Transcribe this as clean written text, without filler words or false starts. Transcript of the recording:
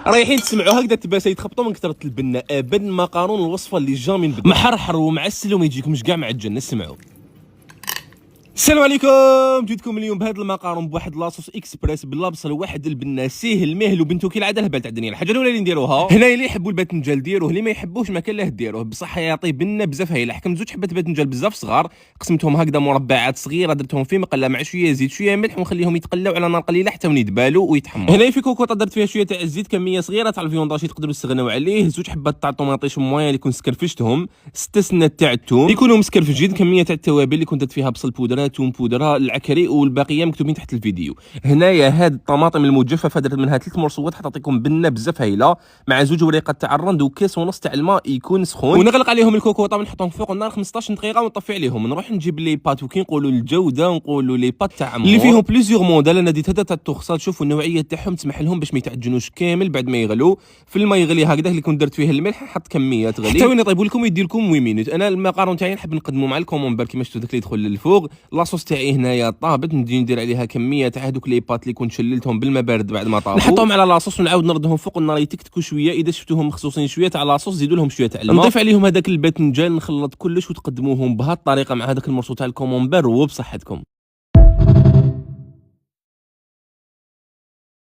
رايحين تسمعوا هكذا تباسه يتخبطوا من كثره البنه. بن مقارون الوصفه اللي جامي نبدا محرحر ومعسل وما يجيكمش كاع معجن. اسمعوا. السلام عليكم، جيتكم اليوم بهذا المقارن بواحد لاصوص اكسبريس بلا بصل واحد البنه سهل مهل وبنتو كالعاده الهبال تاع الدنيا. الحاجه الاولى اللي نديروها هنا اللي يحبوا الباذنجان ديروه، اللي ما يحبوش ما كان له ديروه، بصح يعطي بنه بزاف هايله. حكمت زوج حبات باذنجان بزاف صغار، قسمتهم هكذا مربعات صغيره، درتهم في مقله مع شويه زيت شويه ملح ونخليهم يتقلاو على نار قليله حتى يدبالوا ويتحمروا. هنا في كوكوطه درت فيها شويه تاع الزيت، كميه صغيره تاع الفيونداشي تقدروا تستغناو عليه، زوج حبات تاع الطوماطيش مويه اللي كنت سكرفشتهم، 6 سنات تاع الثوم يكونوا مسكرفجين، كميه تاع التوابل اللي كنت درت فيها بصل بودره، ثوم بودره، العكري، والباقيه مكتوبين تحت الفيديو. هنايا هاد الطماطم المجففه درت منها 3 مرصوات حتعطيكم بنه بزاف هايله، مع زوج وريقات تاع الرند وكاس ونص تاع الماء يكون سخون، ونغلق عليهم الكوكوطه ونحطهم فوق النار 15 دقيقه ونطفي عليهم. نروح نجيب لي بات، وكي نقولوا الجوده نقولوا لي بات تاع عمو اللي فيهم بليزيور موديل. انا ديت هذا تاع التخصال، شوفوا النوعيه تاعهم تسمح لهم باش ما يتعجنوش كامل بعد ما يغلوا في الماء يغلي هكذا. اللي كنت درت فيه الملح نحط كميات غلي حتى وين يطيبوا لكم ويدير لكم 8 مينوت. انا المقارون تاعي نحب نقدمه مع الكومونبر كيما شفتوا داك اللي يدخل للفوق. لاصوص تاعي هنايا طابت، نجي ندير عليها كميه تاع هذوك لي بات اللي كنت شللتهم بالماء بارد بعد ما طابوا، نحطهم على لاصوص ونعاود نردهم فوق النار يتكتكوا شويه. اذا شفتوهم مخصوصين شويه تاع لاصوص زيدوا لهم شويه تاع الماء، نضيف عليهم هذاك الباذنجان، نخلط كلش وتقدموهم بهذه الطريقه مع هذاك المرصو تاع الكومونبر وبصحتكم.